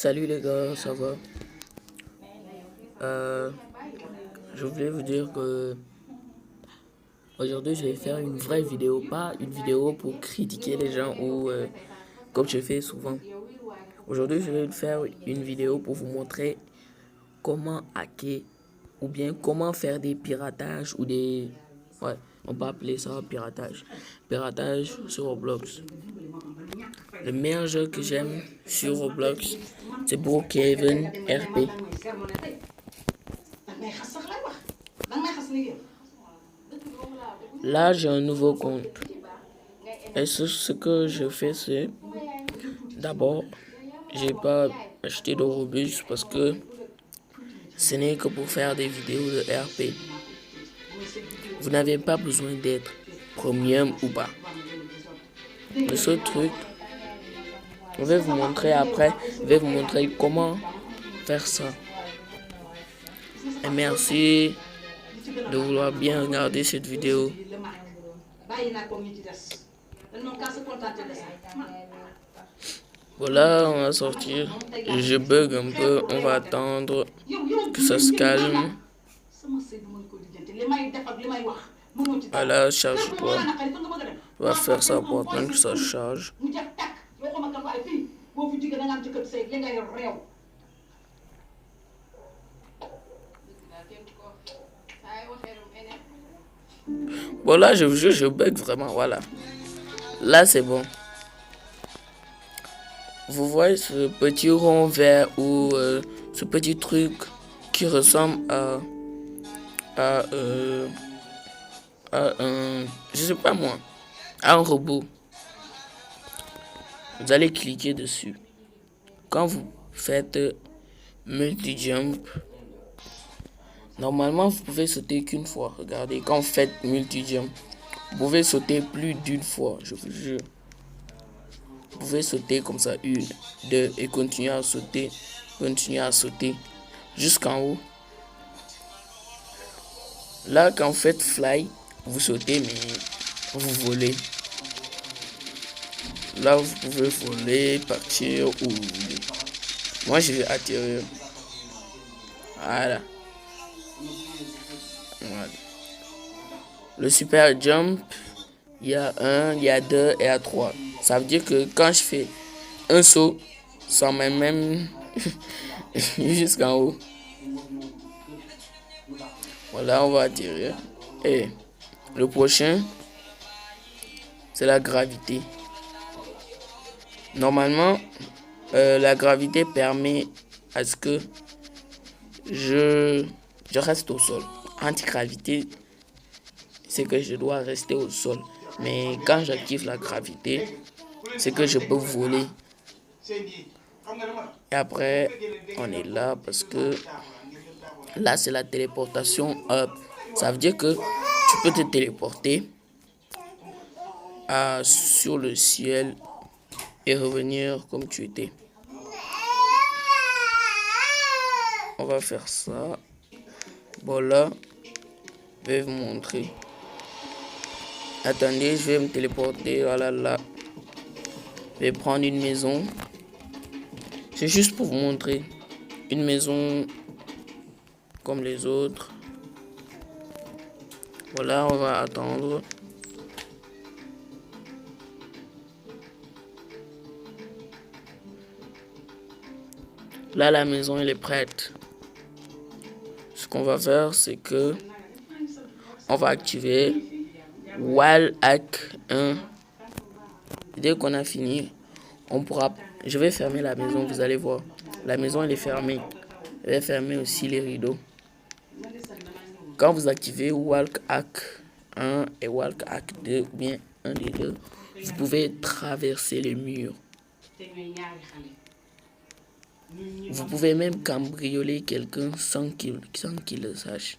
Salut les gars, ça va? Euh, je voulais vous dire que aujourd'hui je vais faire une vraie vidéo, pas une vidéo pour critiquer les gens ou comme je fais souvent. Aujourd'hui je vais faire une vidéo pour vous montrer comment hacker ou bien comment faire des piratages ou des... Ouais, on peut appeler ça piratage. Piratage sur Roblox. Le meilleur jeu que j'aime sur Roblox, c'est Brookhaven RP. Là, j'ai un nouveau compte. Et ce que je fais, c'est... D'abord, j'ai pas acheté de Robux parce que ce n'est que pour faire des vidéos de RP. Vous n'avez pas besoin d'être premium ou pas. Le seul truc, je vais vous montrer après, je vais vous montrer comment faire ça. Et merci de vouloir bien regarder cette vidéo. Voilà, on va sortir. Je bug un peu, on va attendre que ça se calme. Voilà, charge-toi. On va faire ça pour attendre que ça charge. Bon là, je bug vraiment, voilà. Là, c'est bon. Vous voyez ce petit rond vert ou ce petit truc qui ressemble à un, je sais pas moi, à un robot. Vous allez cliquer dessus. Quand vous faites multi-jump, normalement vous pouvez sauter qu'une fois. Regardez, quand vous faites multi-jump, vous pouvez sauter plus d'une fois, je vous jure. Vous pouvez sauter comme ça, 1, 2, et continuer à sauter jusqu'en haut. Là, quand vous faites fly, vous sautez, mais vous volez. Là, vous pouvez voler, partir ou... Moi, je vais atterrir. Voilà. Le super jump, il y a 1, il y a 2 et il y a 3. Ça veut dire que quand je fais un saut, ça m'amène jusqu'en haut. Voilà, on va atterrir. Et le prochain, c'est la gravité. Normalement, la gravité permet à ce que je reste au sol. Antigravité, c'est que je dois rester au sol. Mais quand j'active la gravité, c'est que je peux voler. Et après, on est là parce que là, c'est la téléportation up. Ça veut dire que tu peux te téléporter sur le ciel et revenir comme tu étais. On va faire ça. Bon là, je vais vous montrer. Attendez, je vais me téléporter. Voilà là. Je vais prendre une maison. C'est juste pour vous montrer. Une maison comme les autres. Voilà, on va attendre. Là, la maison, elle est prête. Ce qu'on va faire, c'est que on va activer Wall Hack 1. Dès qu'on a fini, on pourra... Je vais fermer la maison, vous allez voir. La maison, elle est fermée. Je vais fermer aussi les rideaux. Quand vous activez Walk Hack 1 et Walk Hack 2, ou bien un des deux, vous pouvez traverser les murs. Vous pouvez même cambrioler quelqu'un sans qu'il le sache.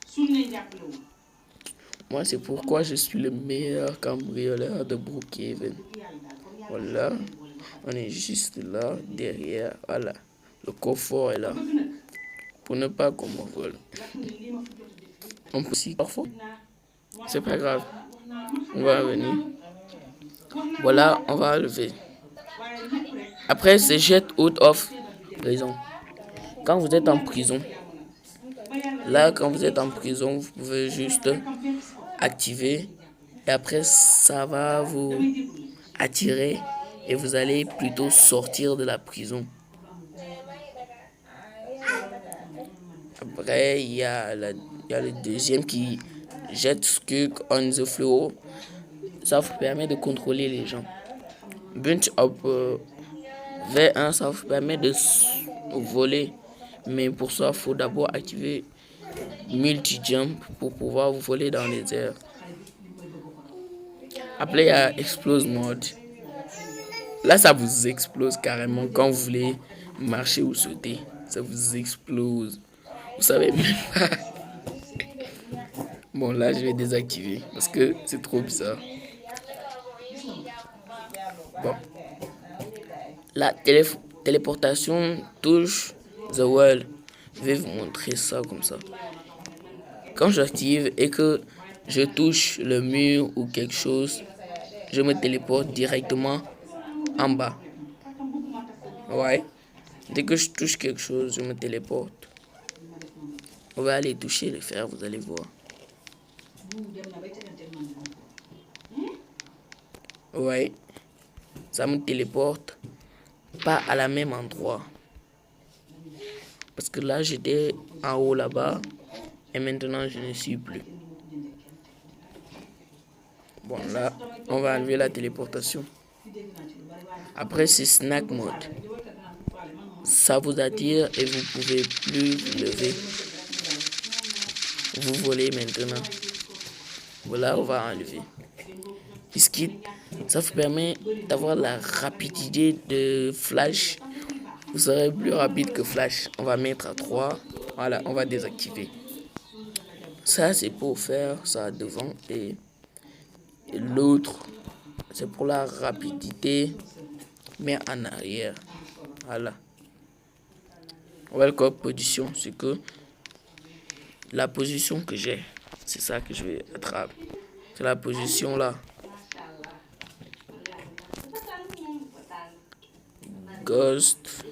Moi, c'est pourquoi je suis le meilleur cambrioleur de Brookhaven. Voilà, on est juste là, derrière. Voilà, le coffre est là. Pour ne pas qu'on me vole. On peut aussi parfois. C'est pas grave. On va venir. Voilà, on va lever. Après, c'est jet out of. prison. Quand vous êtes en prison, là, quand vous êtes en prison, vous pouvez juste activer et après ça va vous attirer et vous allez plutôt sortir de la prison. Après, il y a le deuxième qui jette Skunk on the floor. Ça vous permet de contrôler les gens. Bunch up V1, ça vous permet de voler. Mais pour ça, il faut d'abord activer multi-jump pour pouvoir vous voler dans les airs. Après, il y a Explose Mode. Là, ça vous explose carrément quand vous voulez marcher ou sauter. Ça vous explose. Vous savez même pas. Bon, là, je vais désactiver parce que c'est trop bizarre. Bon. La téléportation touche The World. Je vais vous montrer ça comme ça. Quand j'active et que je touche le mur ou quelque chose, je me téléporte directement en bas. Ouais. Dès que je touche quelque chose, je me téléporte. On va aller toucher les fers, vous allez voir. Ouais. Ça me téléporte pas à la même endroit. Parce que là, j'étais en haut là-bas. Et maintenant, je ne suis plus. Bon, là, on va enlever la téléportation. Après, c'est Snack Mode. Ça vous attire et vous pouvez plus vous lever. Vous volez maintenant. Voilà, on va enlever. Biscuit, ça vous permet d'avoir la rapidité de Flash. Vous serez plus rapide que Flash. On va mettre à 3. Voilà, on va désactiver. Ça, c'est pour faire ça devant et l'autre, c'est pour la rapidité, mais en arrière. Voilà. Welcome position, c'est que la position que j'ai, c'est ça que je vais attraper. C'est la position là. Ghost.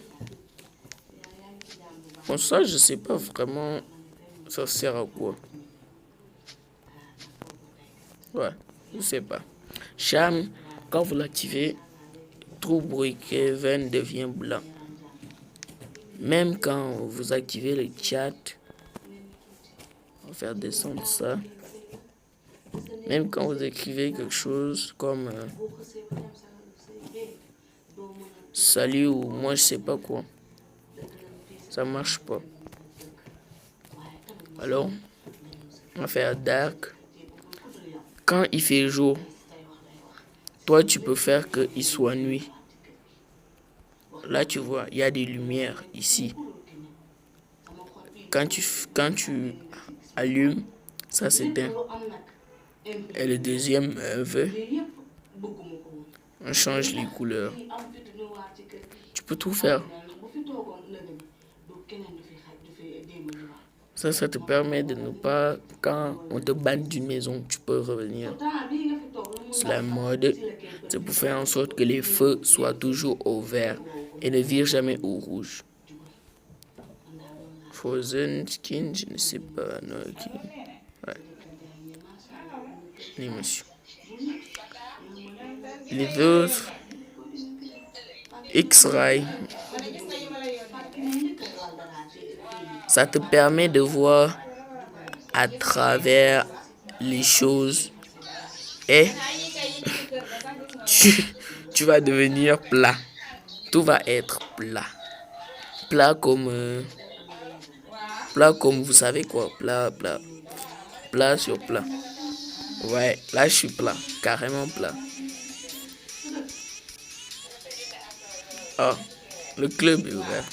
Bon, ça, je sais pas vraiment ça sert à quoi. Ouais, je sais pas. Charme, quand vous l'activez, True Breakeven devient blanc. Même quand vous activez le chat, on va faire descendre ça. Même quand vous écrivez quelque chose comme salut ou moi je sais pas quoi, ça marche pas. Alors, on va faire dark. Quand il fait jour, toi tu peux faire qu'il soit nuit. Là tu vois, il y a des lumières ici. Quand tu allumes, ça s'éteint. Et le deuxième veut, on change les couleurs. Tu peux tout faire. Ça te permet de ne pas, quand on te banne d'une maison, tu peux revenir. Slam mode, c'est pour faire en sorte que les feux soient toujours au vert et ne virent jamais au rouge. Frozen skin, je ne sais pas. Non, okay. Ouais. Animation. Les autres, X-Ray, ça te permet de voir à travers les choses et tu vas devenir plat. Tout va être plat. Plat comme vous savez quoi, plat sur plat. Ouais, là je suis plat, carrément plat. Ah, le club est ouvert.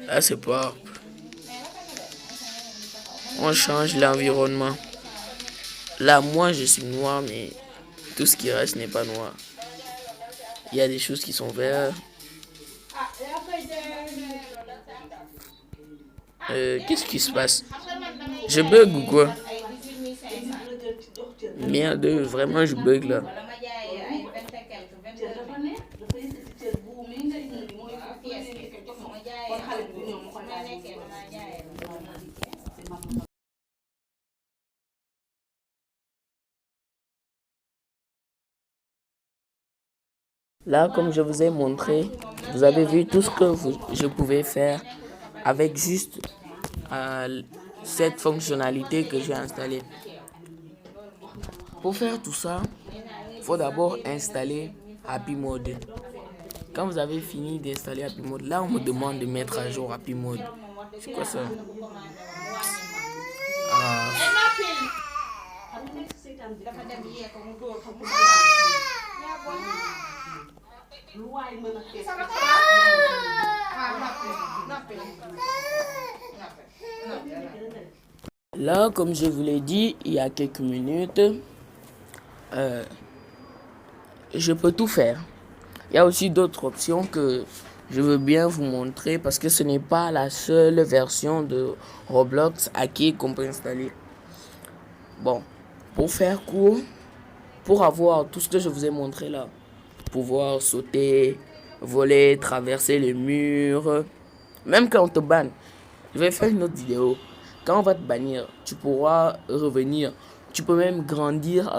Là c'est pas. On change l'environnement. Là moi je suis noir mais tout ce qui reste n'est pas noir. Il y a des choses qui sont vertes. Qu'est-ce qui se passe? Je bug ou quoi? Merde, vraiment je bug là. Là, comme je vous ai montré, vous avez vu tout ce que je pouvais faire avec juste cette fonctionnalité que j'ai installée. Pour faire tout ça, il faut d'abord installer Happy Mode. Quand vous avez fini d'installer Happy Mode, là on me demande de mettre à jour Happy Mode. C'est quoi ça? Ah. Là, comme je vous l'ai dit il y a quelques minutes, je peux tout faire. Il y a aussi d'autres options que je veux bien vous montrer parce que ce n'est pas la seule version de Roblox à qui qu'on peut installer. Bon, pour faire court, pour avoir tout ce que je vous ai montré là, pouvoir sauter, voler, traverser les murs, même quand on te banne, je vais faire une autre vidéo. Quand on va te bannir, tu pourras revenir. Tu peux même grandir,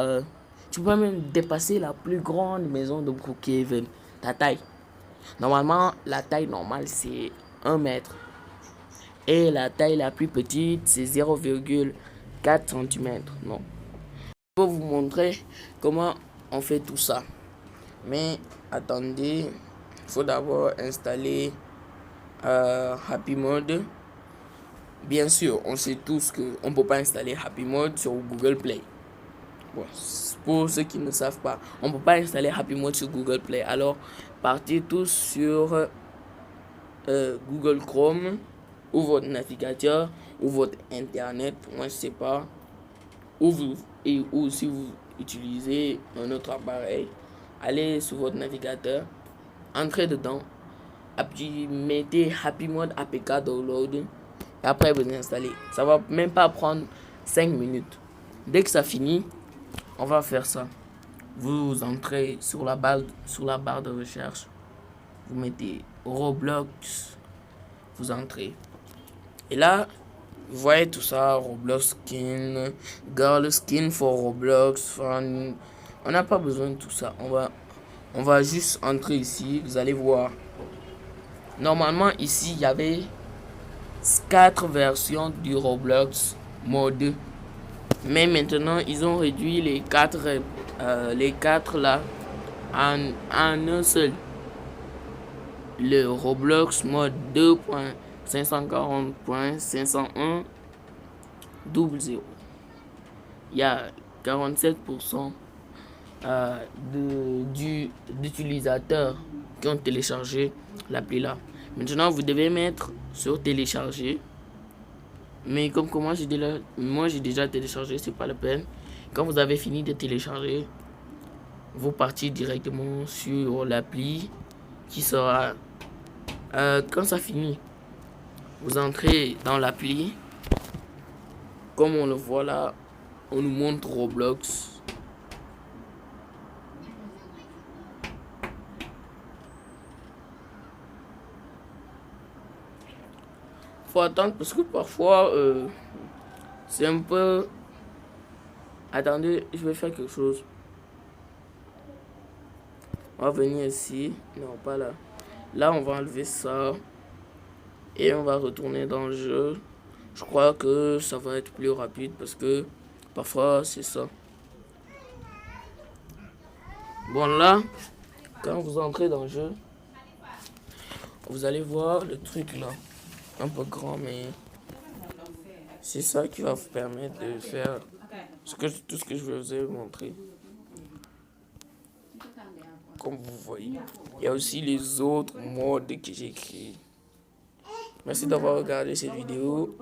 tu peux même dépasser la plus grande maison de Brookhaven, ta taille. Normalement, la taille normale, c'est 1 mètre. Et la taille la plus petite, c'est 0,4 cm. Non. Je vais vous montrer comment on fait tout ça. Mais attendez, il faut d'abord installer Happy Mode. Bien sûr, on sait tous qu'on ne peut pas installer Happy Mode sur Google Play. Bon, pour ceux qui ne savent pas, on ne peut pas installer Happy Mode sur Google Play. Alors, partez tous sur Google Chrome ou votre navigateur ou votre internet, moi je sais pas, ou si vous utilisez un autre appareil, allez sur votre navigateur, entrez dedans, mettez Happy Mode APK Download et après vous installez. Ça va même pas prendre 5 minutes. Dès que ça finit, on va faire ça. Vous entrez sur la barre de recherche, vous mettez Roblox, vous entrez. Et là, vous voyez tout ça, Roblox skin, girl skin for Roblox, fun. On n'a pas besoin de tout ça. On va juste entrer ici, vous allez voir. Normalement, ici, il y avait 4 versions du Roblox mode. Mais maintenant, ils ont réduit les 4 là en un seul. Le Roblox mode 2.540.501.00. Il y a 47% d'utilisateurs qui ont téléchargé l'appli là. Maintenant, vous devez mettre sur télécharger. Mais comme moi j'ai déjà téléchargé, c'est pas la peine. Quand vous avez fini de télécharger, vous partez directement sur l'appli qui sera quand ça finit. Vous entrez dans l'appli. Comme on le voit là, on nous montre Roblox. Faut attendre parce que parfois c'est un peu... Attendez, je vais faire quelque chose. On va venir ici. Non, pas là. Là, on va enlever ça. Et on va retourner dans le jeu. Je crois que ça va être plus rapide parce que parfois c'est ça. Bon là, quand vous entrez dans le jeu, vous allez voir le truc là. Un peu grand, mais c'est ça qui va vous permettre de faire tout ce que je vous ai montré. Comme vous voyez, il y a aussi les autres modes que j'ai créés. Merci d'avoir regardé cette vidéo.